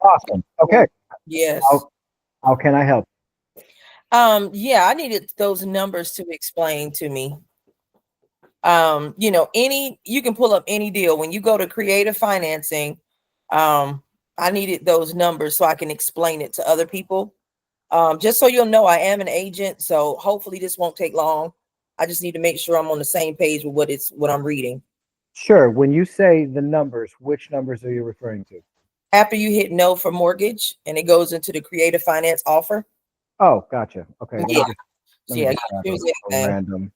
Awesome. Okay. Yes. How can I help? Yeah, I needed those numbers to explain to me. You can pull up any deal when you go to creative financing. I needed those numbers so I can explain it to other people. Just so you'll know, I am an agent, so hopefully this won't take long. I just need to make sure I'm on the same page with what I'm reading. Sure. When you say the numbers, which numbers are you referring to? After you hit no for mortgage and it goes into the creative finance offer. Oh, gotcha. Okay. Yeah. Let me Yeah, just grab here's a everything. random.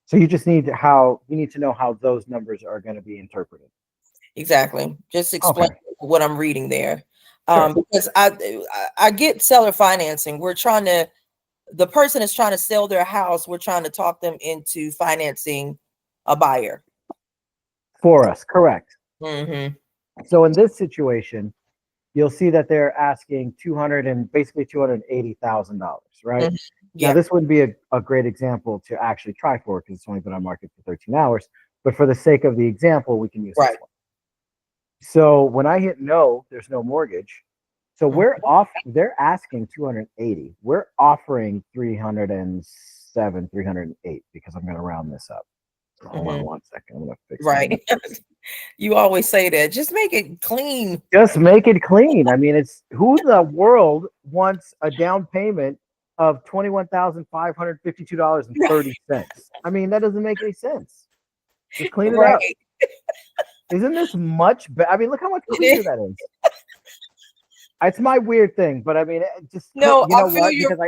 So you just need how you need to know how those numbers are going to be interpreted. Exactly. Just explain Okay. what I'm reading there. Sure. Because I get seller financing. The person is trying to sell their house. We're trying to talk them into financing a buyer. For us, correct. Mm-hmm. So in this situation, you'll see that they're asking 200 and basically $280,000, right? Hmm. Now, Yeah. this wouldn't be a great example to actually try for because it's only been on market for 13 hours. But for the sake of the example, we can use this Right. one. So when I hit no, there's no mortgage. So we're Mhm. off, they're asking 280. We're offering 307, 308 because I'm going to round this up. So hold on Mhm. one second. I'm going to fix my Right. numbers. You always say that. Just make it clean. Just make it clean. I mean, it's who in the world wants a down payment of $21,552.30? I mean, that doesn't make any sense. Just clean it up. Right. Isn't this much better? I mean, look how much It cleaner is. that is. It's my weird thing, but I mean, just put, No, you know what? Because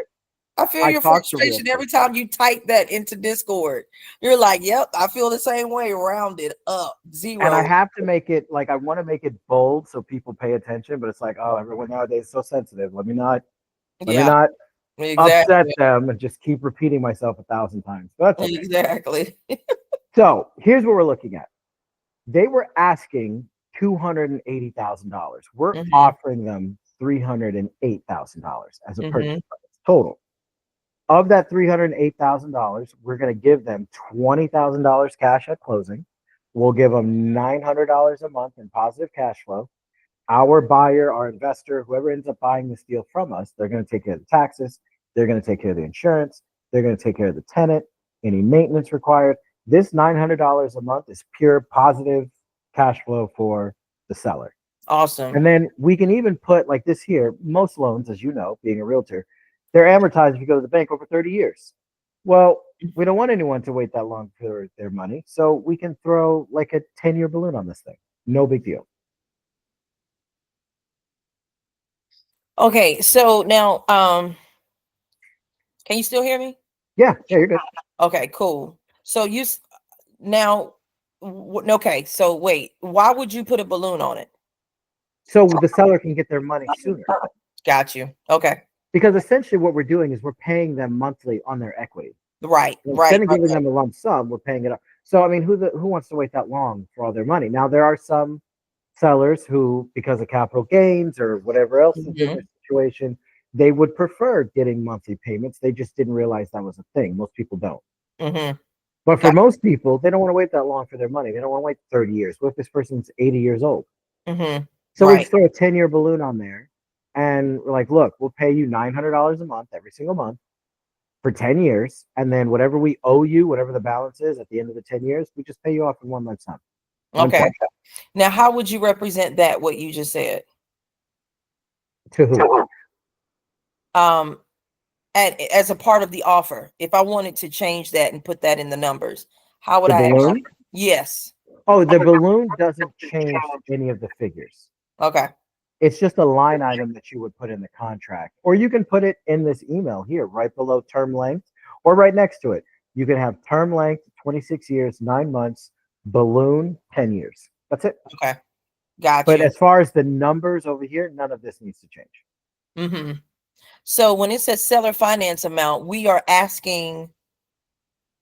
I feel I your talk to frustration every realtors. time you type that into Discord. You're like, "Yep, I feel the same way. Rounded up, And I zero." have to make it like I want to make it bold so people pay attention, but it's like, oh, everyone nowadays is so sensitive. Let me Yeah, not upset exactly, them and just keep repeating myself 1,000 times. But that's okay. exactly. So here's what we're looking at. They were asking $280,000. We're Hmm. offering them $308,000 as a Hmm. purchase price total. Of that $308,000, we're going to give them $20,000 cash at closing. We'll give them $900 a month in positive cash flow. Our buyer, our investor, whoever ends up buying this deal from us, they're going to take care of the taxes. They're going to take care of the insurance. They're going to take care of the tenant, any maintenance required. This $900 a month is pure positive cash flow for the seller. Awesome. And then we can even put like this here. Most loans, as you know, being a realtor, they're amortized if you go to the bank over 30 years. Well, we don't want anyone to wait that long for their money. So we can throw like a 10-year balloon on this thing. No big deal. Okay, so now, can you still hear me? Yeah, you're good. Okay, cool. So now, okay. So wait, why would you put a balloon on it? So the seller can get their money sooner. Got you. Okay. Because essentially what we're doing is we're paying them monthly on their equity. Right. Instead Right. of Right. giving them a lump sum, we're paying it up. So I mean, who wants to wait that long for all their money? Now there are some sellers who, because of capital gains or whatever else is in Hmm. their situation, they would prefer getting monthly payments. They just didn't realize that was a thing. Most people don't. Hmm. But for Got. most people, they don't want to wait that long for their money. They don't want to wait 30 years. What if this person's 80 years old? Hmm. So we Right. just throw a 10-year balloon on there and we're like, look, we'll pay you $900 a month every single month for 10 years. And then whatever we owe you, whatever the balance is at the end of the 10 years, we just pay you off in one lump sum, one Okay. check. Now, how would you represent that? What you just said? To who? Um, as a part of the offer, if I wanted to change that and put that in the numbers, how would The I actually? balloon? Yes. Oh, the balloon doesn't change any of the figures. Okay. It's just a line item that you would put in the contract. Or you can put it in this email here, right below term length, or right next to it. You can have term length, 26 years, 9 months, balloon, 10 years. That's it. Okay. Got But you. as far as the numbers over here, none of this needs to change. Hmm. So when it says seller finance amount, we are asking,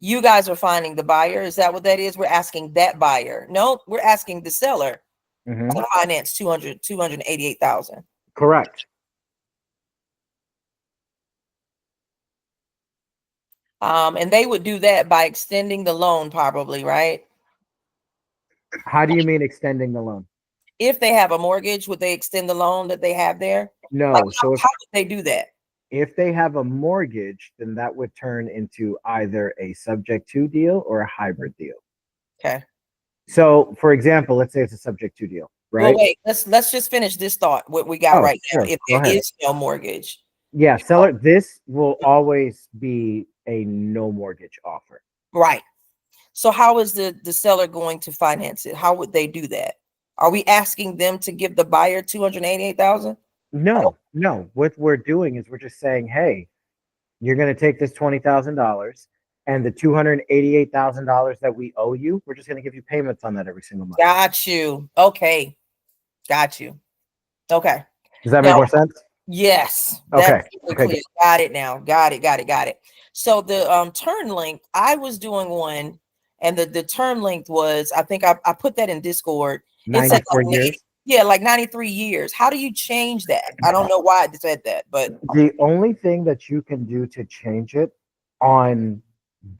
you guys are finding the buyer. Is that what that is? We're asking that buyer. No, we're asking the seller Hmm. to finance 288,000. Correct. And they would do that by extending the loan, probably, right? How do you mean extending the loan? If they have a mortgage, would they extend the loan that they have there? Like No. So how would they do that? if they have a mortgage, then that would turn into either a subject to deal or a hybrid deal. Okay. So, for example, let's say it's a subject to deal, Well, right? wait, let's just finish this thought, what we got Oh, right now. sure. If Go there ahead. is no mortgage, Yeah, seller, this will always be a no mortgage offer. right. So how is the seller going to finance it? How would they do that? Are we asking them to give the buyer 288,000? No, no. What we're doing is we're just saying, hey, you're going to take this $20,000 and the $288,000 that we owe you, we're just going to give you payments on that every single month. Got you. Okay. Got you. Okay. Does that make Now, more sense? yes, Okay. that's really Okay. clear. Got it now. Got it. Got it. Got it. So the turn length, I was doing one, and the term length was, I think I put that in Discord. It said 94 years. yeah, like 93 years. How do you change that? I don't know why it said that, but The only thing that you can do to change it on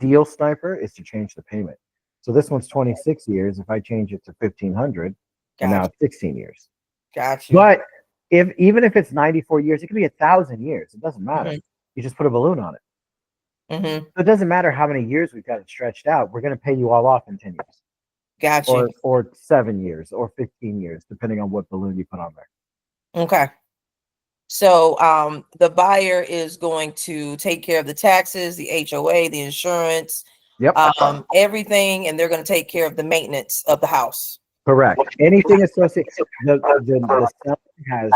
Deal Sniper is to change the payment. So this one's 26 years. If I change it to 1500, and now got it's 16 years. you. Got you. But even if it's 94 years, it could be 1,000 years. It doesn't matter. Mhm. You just put a balloon on it. Mm-hmm. So it doesn't matter how many years we've got it stretched out. We're going to pay you all off in 10 years, Got you. or 7 years, or 15 years, depending on what balloon you put on there. Okay. So the buyer is going to take care of the taxes, the HOA, the insurance, Yep. everything, and they're going to take care of the maintenance of the house. Correct. Anything associated, the seller has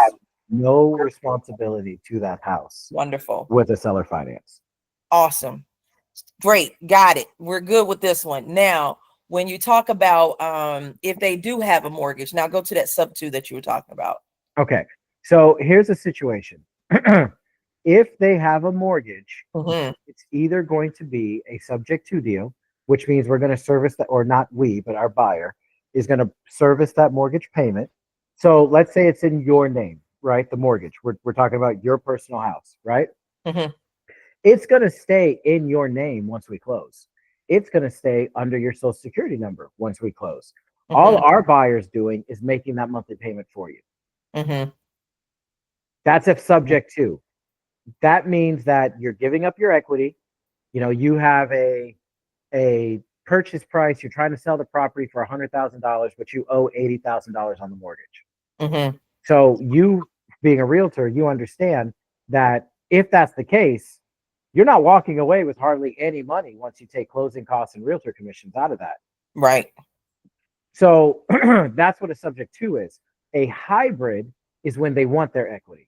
no responsibility to that house Wonderful. with a seller finance. Awesome. Great. Got it. We're good with this one. Now, when you talk about if they do have a mortgage, now go to that sub 2 that you were talking about. Okay. So here's a situation. If they have a mortgage, Mhm. it's either going to be a subject to deal, which means we're going to service that, or not we, but our buyer is going to service that mortgage payment. So let's say it's in your name, right? The mortgage. We're talking about your personal house, right? Mhm. It's going to stay in your name once we close. It's going to stay under your social security number once we close. All Mhm. our buyer's doing is making that monthly payment for you. Mhm. That's a subject to. That means that you're giving up your equity. You know, you have a purchase price. You're trying to sell the property for $100,000, but you owe $80,000 on the mortgage. Mhm. So you, being a realtor, you understand that if that's the case, you're not walking away with hardly any money once you take closing costs and realtor commissions out of that. Right. So that's what a subject to is. A hybrid is when they want their equity.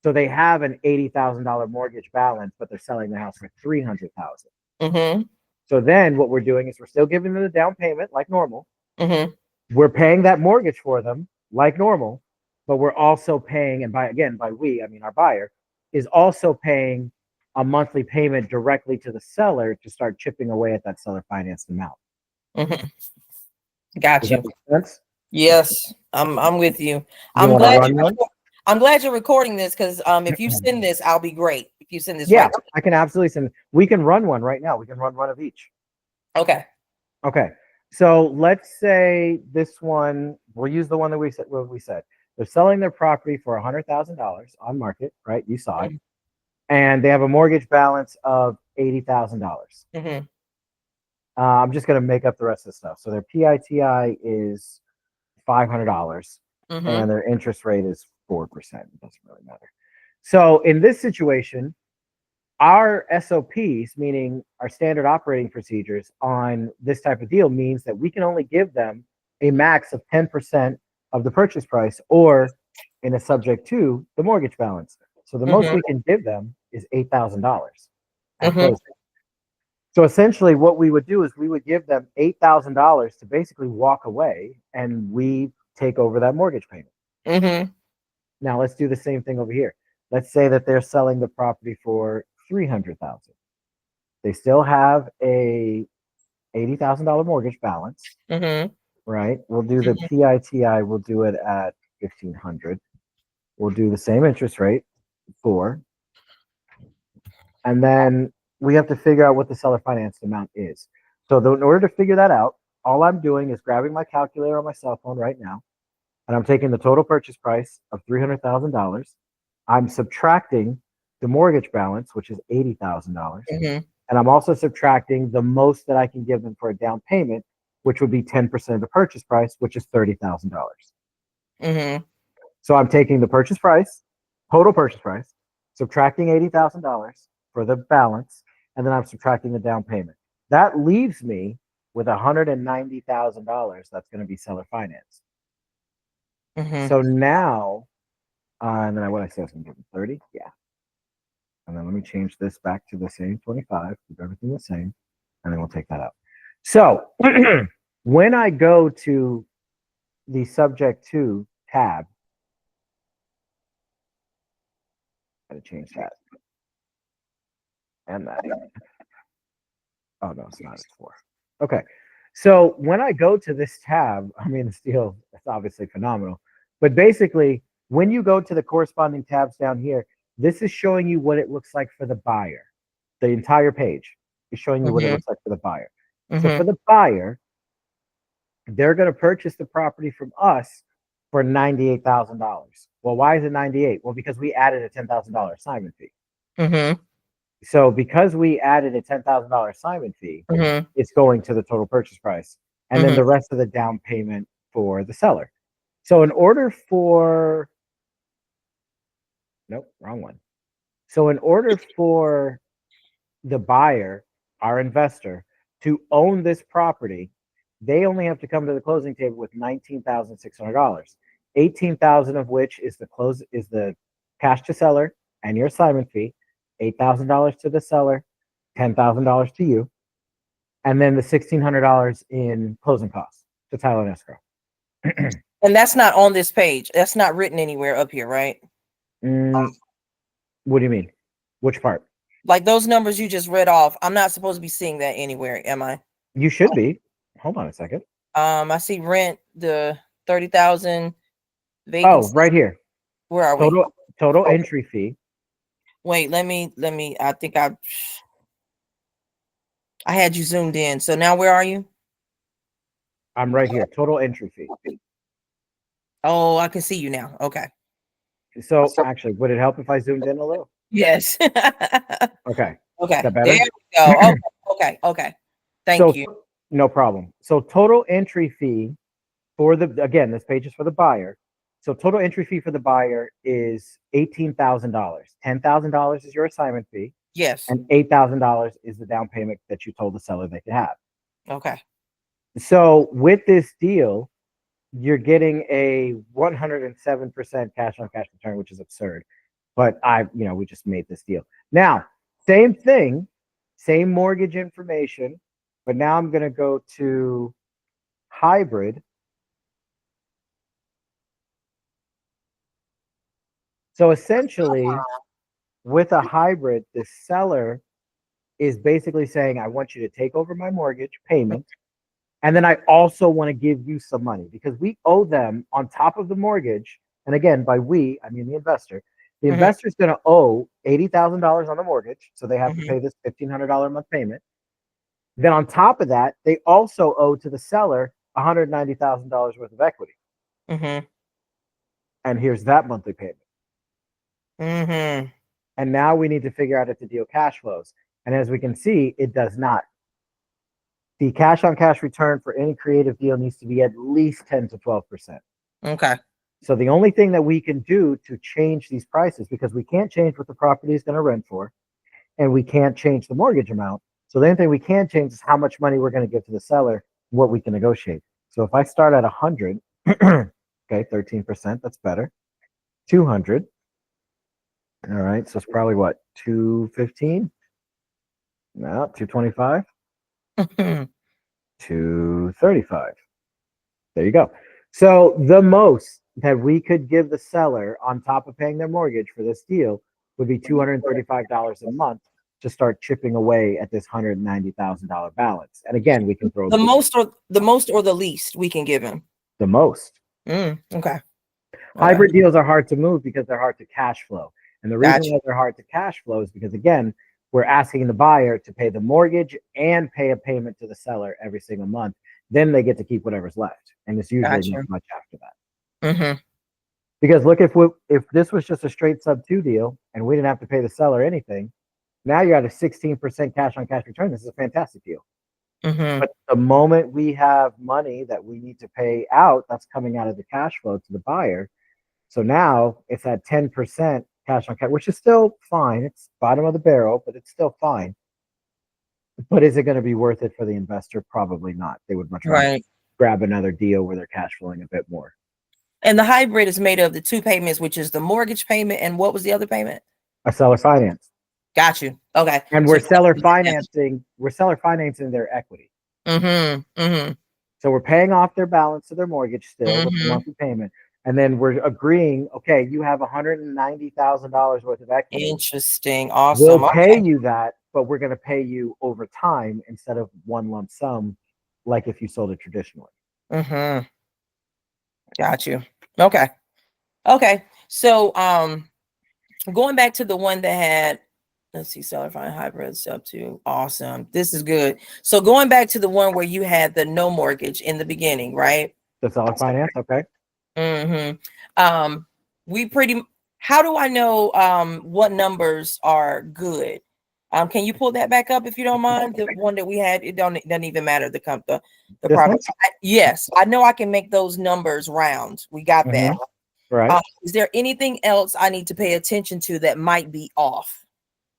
So they have an $80,000 mortgage balance, but they're selling the house for $300,000. Mhm. So then what we're doing is we're still giving them the down payment like normal. Mhm. We're paying that mortgage for them like normal, but we're also paying, and by we, I mean our buyer is also paying a monthly payment directly to the seller to start chipping away at that seller financed amount. Mhm. Got Does you. that make sense? Yes, I'm with you. You I'm want to glad run one? I'm glad you're recording this because if you send this, I'll be great. If you send this Yeah, right to I can absolutely send. We can run one right now. We can run one of each. Okay. Okay. So let's say this one, we'll use the one that we said. What we said, they're selling their property for $100,000 on market, right? You saw it, and they have a mortgage balance of $80,000. Mm-hmm. I'm just gonna make up the rest of the stuff. So their PITI is $500, Mm-hmm. and their interest rate is 4%. It doesn't really matter. So in this situation, our SOPs, meaning our standard operating procedures on this type of deal, means that we can only give them a max of 10% of the purchase price, or in a subject to the mortgage balance. So the most Mm-hmm. we can give them is $8,000 at Mm-hmm. closing. So essentially, what we would do is we would give them $8,000 to basically walk away, and we take over that mortgage payment. Mm-hmm. Now let's do the same thing over here. Let's say that they're selling the property for $300,000. They still have a $80,000 mortgage balance, Mm-hmm. right? We'll do the PITI. We'll do it at 1,500. We'll do the same interest rate, 4, and then we have to figure out what the seller financed amount is. So in order to figure that out, all I'm doing is grabbing my calculator on my cell phone right now. and I'm taking the total purchase price of $300,000. I'm subtracting the mortgage balance, which is $80,000. Mm-hmm. And I'm also subtracting the most that I can give them for a down payment, which would be 10% of the purchase price, which is $30,000. Mm-hmm. So I'm taking the purchase price, total purchase price, subtracting $80,000 for the balance, and then I'm subtracting the down payment. That leaves me with $190,000 that's going to be seller finance. Mm-hmm. So now, and then what I said I was going to give them 30, yeah. And then let me change this back to the same 25, keep everything the same, and then we'll take that out. So when I go to the subject to tab, gotta change that and that. Oh no, it's not. It's 4. Okay. So when I go to this tab, I mean, it's obviously phenomenal. But basically, when you go to the corresponding tabs down here, this is showing you what it looks like for the buyer. The entire page is showing you what it looks like for the buyer. So for the buyer, they're going to purchase the property from us for $98,000. Well, why is it 98? Well, because we added a $10,000 assignment fee. Mm-hmm. So because we added a $10,000 assignment fee, Mm-hmm. it's going to the total purchase price, and then the rest of the down payment for the seller. So in order for, nope, wrong one. So in order for the buyer, our investor, to own this property, they only have to come to the closing table with $19,600, 18,000 of which is the cash to seller and your assignment fee, $8,000 to the seller, $10,000 to you, and then the $1,600 in closing costs to title and escrow. And that's not on this page. That's not written anywhere up here, right? What do you mean? Which part? Like those numbers you just read off. I'm not supposed to be seeing that anywhere, am I? You should be. Hold on a second. I see rent, the 30,000 Oh, vacancy. right here. Where are we? Total entry fee. Wait, let me, I think I had you zoomed in. So now where are you? I'm right here. Total entry fee. Oh, I can see you now. Okay. So actually, would it help if I zoomed in a little? Yes. Okay. Okay. Is that better? There we go. Okay. Okay. Okay. Thank you. No problem. So total entry fee for again, this page is for the buyer. So total entry fee for the buyer is $18,000. $10,000 is your assignment fee. Yes. And $8,000 is the down payment that you told the seller they could have. Okay. So with this deal, you're getting a 107% cash on cash return, which is absurd. But we just made this deal. Now, same thing, same mortgage information, but now I'm going to go to hybrid. So essentially, with a hybrid, the seller is basically saying, I want you to take over my mortgage payment. And then I also want to give you some money because we owe them on top of the mortgage. And again, by we, I mean the investor. The investor is going to owe $80,000 on the mortgage. So they have to pay this $1,500 a month payment. Then on top of that, they also owe to the seller $190,000 worth of equity. And here's that monthly payment. And now we need to figure out if the deal cash flows. And as we can see, it does not. The cash on cash return for any creative deal needs to be at least 10 to 12%. Okay. So the only thing that we can do to change these prices, because we can't change what the property is going to rent for, and we can't change the mortgage amount. So the only thing we can change is how much money we're going to give to the seller, what we can negotiate. So if I start at 100, okay, 13%, that's better. 200. All right, so it's probably what, 215? No, 225. 235. There you go. So the most that we could give the seller on top of paying their mortgage for this deal would be $235 a month to start chipping away at this $190,000 balance. And again, we can throw the most or the least we can give him. The most. Okay. Hybrid deals are hard to move because they're hard to cash flow. And the reason why they're hard to cash flow is because, again, we're asking the buyer to pay the mortgage and pay a payment to the seller every single month. Then they get to keep whatever's left. And it's usually not much after that. Mm-hmm. Because look, if this was just a straight sub two deal and we didn't have to pay the seller anything, now you're at a 16% cash on cash return. This is a fantastic deal. Mm-hmm. But the moment we have money that we need to pay out, that's coming out of the cash flow to the buyer. So now it's at 10% cash on cash, which is still fine. It's bottom of the barrel, but it's still fine. But is it going to be worth it for the investor? Probably not. They would much rather Right. grab another deal where they're cash flowing a bit more. And the hybrid is made of the two payments, which is the mortgage payment and what was the other payment? A seller finance. Got you. Okay. And So we're seller financing their equity. mm-hmm. Mm-hmm. So we're paying off their balance of their mortgage still with the Mm-hmm. monthly payment. And then we're agreeing, okay, you have $190,000 worth of equity. Interesting. We'll Awesome. pay Okay. you that, but we're going to pay you over time instead of one lump sum, like if you sold it traditionally. Mm-hmm. Got you. Okay. Okay. So going back to the one that had, let's see, seller fine hybrid sub two. Awesome. This is good. So going back to the one where you had the no mortgage in the beginning, right? The seller finance, okay. Mm-hmm. We pretty, how do I know what numbers are good? Can you pull that back up if you don't mind? The one that we had, it doesn't even matter the This one? property. Yes, I know I can make those numbers round. We got that. Right. Is there anything else I need to pay attention to that might be off?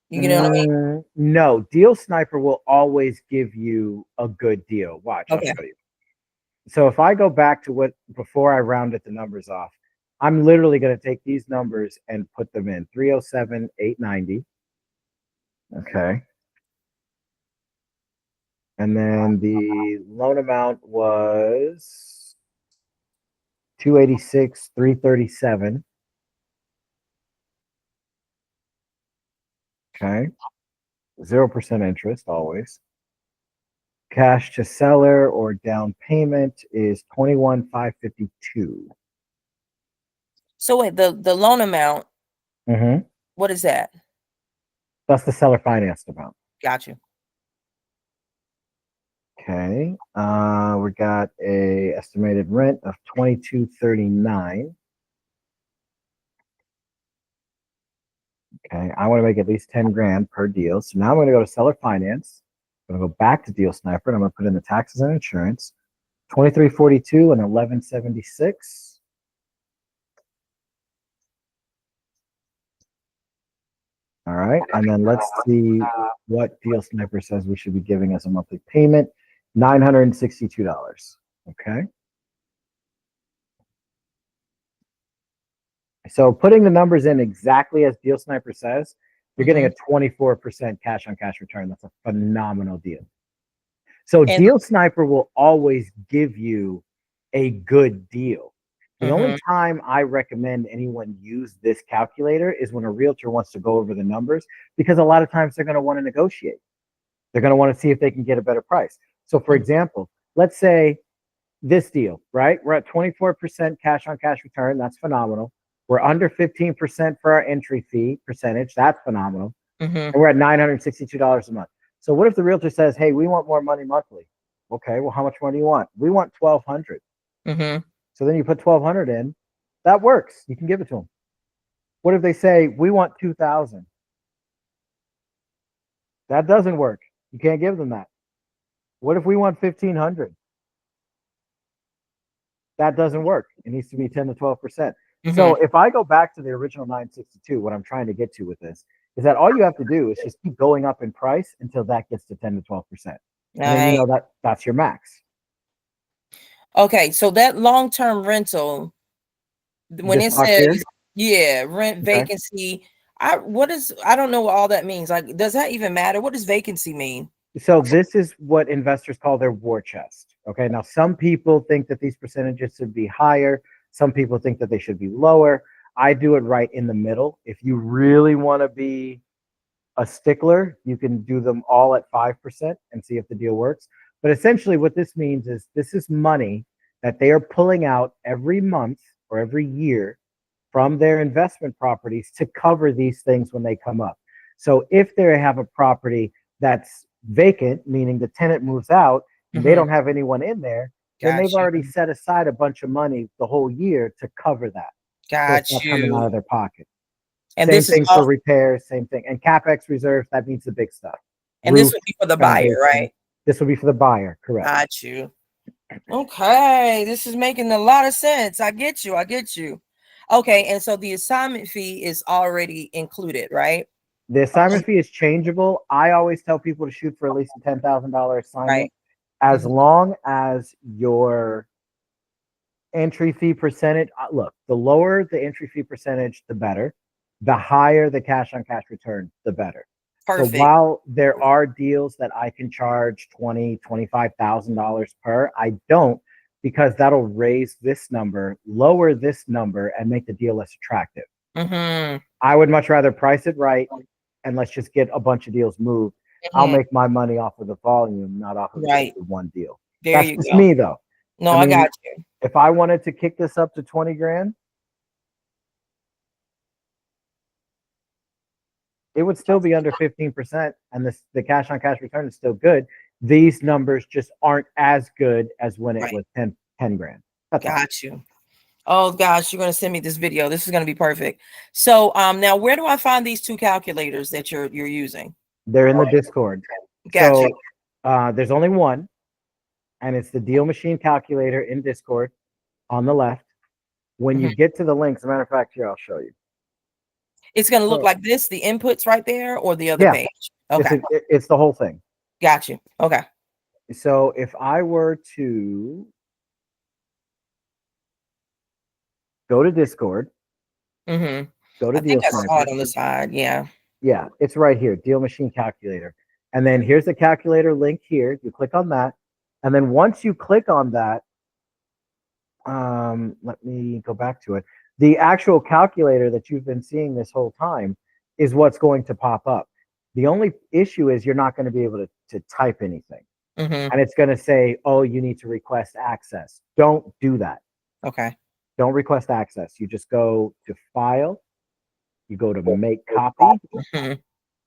You know what I mean? No, Deal Sniper will always give you a good deal. Watch, I'll Okay. show you. So if I go back to what before I rounded the numbers off, I'm literally going to take these numbers and put them in 307, 890. Okay. And then the loan amount was 286, 337. Okay. 0% interest always. Cash to seller or down payment is 21,552. So wait, the loan amount, Mm-hmm. what is that? That's the seller financed amount. Got you. Okay. We got a estimated rent of 2239. Okay. I want to make at least 10 grand per deal. So now I'm going to go to seller finance. I'm going to go back to Deal Sniper and I'm going to put in the taxes and insurance. 2342 and 1176. All right. And then let's see what Deal Sniper says we should be giving as a monthly payment. $962. Okay. So putting the numbers in exactly as Deal Sniper says, you're getting a 24% cash on cash return. That's a phenomenal deal. So And Deal Sniper will always give you a good deal. The only time I recommend anyone use this calculator is when a realtor wants to go over the numbers, because a lot of times they're going to want to negotiate. They're going to want to see if they can get a better price. So for example, let's say this deal, right? We're at 24% cash on cash return. That's phenomenal. We're under 15% for our entry fee percentage. That's phenomenal. And we're at $962 a month. So what if the realtor says, hey, we want more money monthly? Okay, well, how much more do you want? We want 1,200. So then you put 1,200 in. That works. You can give it to them. What if they say, we want 2,000? That doesn't work. You can't give them that. What if we want 1,500? That doesn't work. It needs to be 10 to 12%. So if I go back to the original 962, what I'm trying to get to with this is that all you have to do is just keep going up in price until that gets to 10 to 12%. And then you know that that's your max. Okay, so that long-term rental, when it says, yeah, rent vacancy, I don't know what all that means. Like, does that even matter? What does vacancy mean? So this is what investors call their war chest. Okay. Now, some people think that these percentages should be higher. Some people think that they should be lower. I do it right in the middle. If you really want to be a stickler, you can do them all at 5% and see if the deal works. But essentially what this means is this is money that they are pulling out every month or every year from their investment properties to cover these things when they come up. So if they have a property that's vacant, meaning the tenant moves out and they don't have anyone in there, then Got they've already you. set aside a bunch of money the whole year to cover that. So it's Got not coming out you. of their pocket. And Same this is thing for all, repairs, same thing. And CapEx reserves, that means the big stuff. and this Roof, would be for the buyer, foundation. right? This will be for the buyer, correct? Got you. Okay, this is making a lot of sense. I get you. I get you. Okay, and so the assignment fee is already included, right? The assignment fee is changeable. I always tell people to shoot for at least a $10,000 Right. assignment, as Mhm. long as your entry fee percentage. Look, the lower the entry fee percentage, the better. The higher the cash on cash return, the better. So Perfect. while there are deals that I can charge $25,000 per, I don't, because that'll raise this number, lower this number, and make the deal less attractive. Mm-hmm. I would much rather price it right and let's just get a bunch of deals moved. I'll Mm-hmm. make my money off of the volume, not off of just Right. the one deal. There That's you just go. me though. No, I I mean, got you. if I wanted to kick this up to 20 grand, it would still be under 15%, and the cash on cash return is still good. These numbers just aren't as good as when it Right. was 10 grand. That's all. Got you. Oh gosh, you're gonna send me this video. This is gonna be perfect. So now where do I find these two calculators that you're using? They're in the Discord. Got you. So there's only one, and it's the deal machine calculator in Discord on the left. When you Mhm. get to the links, as a matter of fact, here, I'll show you. It's gonna look So, like this, the inputs right there, or the other yeah, page. Okay, it's the whole thing. got you. Okay. So if I were to go to Discord, Mm-hmm. go to I think Deal I saw Sniper. it on the side. Yeah. Yeah, it's right here, Deal Machine Calculator. And then here's the calculator link here. You click on that. And then once you click on that, let me go back to it. The actual calculator that you've been seeing this whole time is what's going to pop up. The only issue is you're not going to be able to type anything. Mm-hmm. And it's going to say, oh, you need to request access. Don't do that. Okay. Don't request access. You just go to File, you go to Make Copy, Mm-hmm.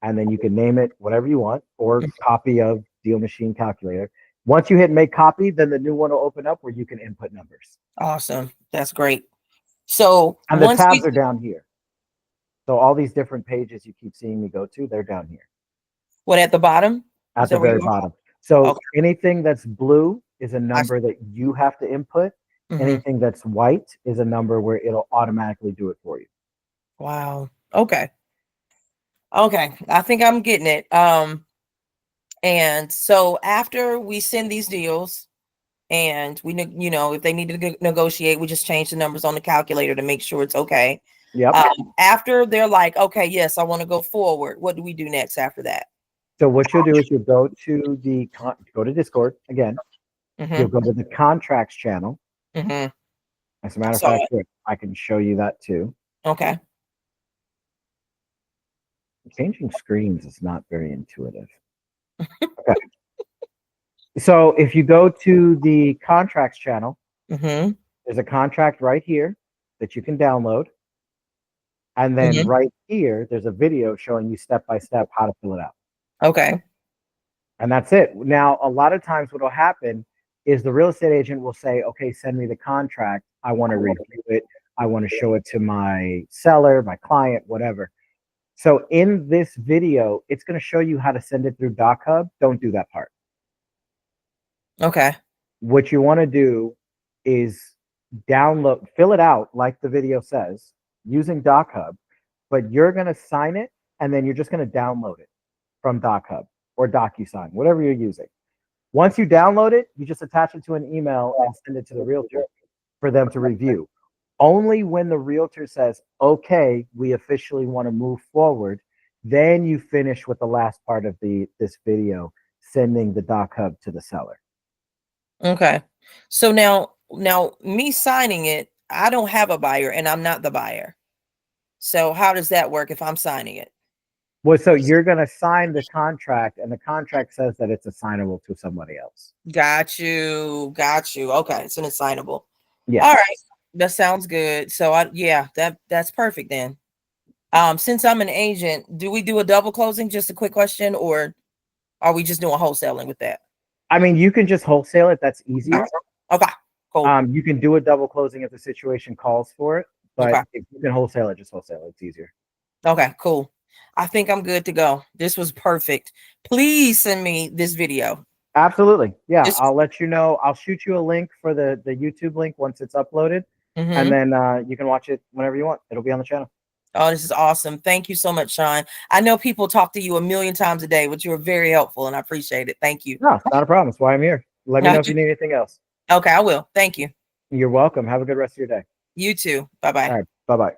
and then you can name it whatever you want, or copy of Deal Machine Calculator. Once you hit Make Copy, then the new one will open up where you can input numbers. Awesome. That's great. So And the once we tabs are down here. So all these different pages you keep seeing me go to, they're down here what at the bottom? Is at the that where very you are? bottom. So Okay. anything that's blue is a I number that you have to input. Mm-hmm. Anything that's white is a number where it'll automatically do it for you. Wow. Okay. Okay. I think I'm getting it. And so after we send these deals and we, if they need to negotiate, we just change the numbers on the calculator to make sure it's okay. Yep. After they're like, okay, yes, I want to go forward. What do we do next after that? So what you'll do is you'll go to go to Discord again. You'll Mm-hmm. go to the contracts channel. Mm-hmm. As a matter of So, fact, here, I can show you that too. okay. Changing screens is not very intuitive. Okay. So if you go to the contracts channel, Mm-hmm. there's a contract right here that you can download. And then Mm-hmm. right here, there's a video showing you step by step how to fill it out. Okay. And that's it. Now, a lot of times what will happen is the real estate agent will say, okay, send me the contract. I want to review it. I want to show it to my seller, my client, whatever. So in this video, it's going to show you how to send it through DocHub. Don't do that part. Okay. What you want to do is download, fill it out like the video says using DocHub, but you're going to sign it and then you're just going to download it from DocHub or DocuSign, whatever you're using. Once you download it, you just attach it to an email and send it to the realtor for them to review. Only when the realtor says, okay, we officially want to move forward, then you finish with the last part of this video, sending the DocHub to the seller. Okay. So now me signing it, I don't have a buyer and I'm not the buyer. So how does that work if I'm signing it? Well, so you're going to sign the contract, and the contract says that it's assignable to somebody else. Got you. Got you. Okay. It's an assignable. Yeah. All right. That sounds good. So that's perfect then. Since I'm an agent, do we do a double closing? Just a quick question, or are we just doing wholesaling with that? I mean, you can just wholesale it. That's easier. Okay, cool. You can do a double closing if the situation calls for it, but Okay. if you can wholesale it, just wholesale it. It's easier. Okay, cool. I think I'm good to go. This was perfect. Please send me this video. Absolutely. Yeah, This, I'll let you know. I'll shoot you a link for the YouTube link once it's uploaded, and mhm. then you can watch it whenever you want. It'll be on the channel. Oh, this is awesome. Thank you so much, Sean. I know people talk to you a million times a day, but you were very helpful and I appreciate it. Thank you. No, not a problem. That's why I'm here. Let me know if you need anything else. Okay, I will. Thank you. You're welcome. Have a good rest of your day. You too. Bye-bye. All right. Bye-bye.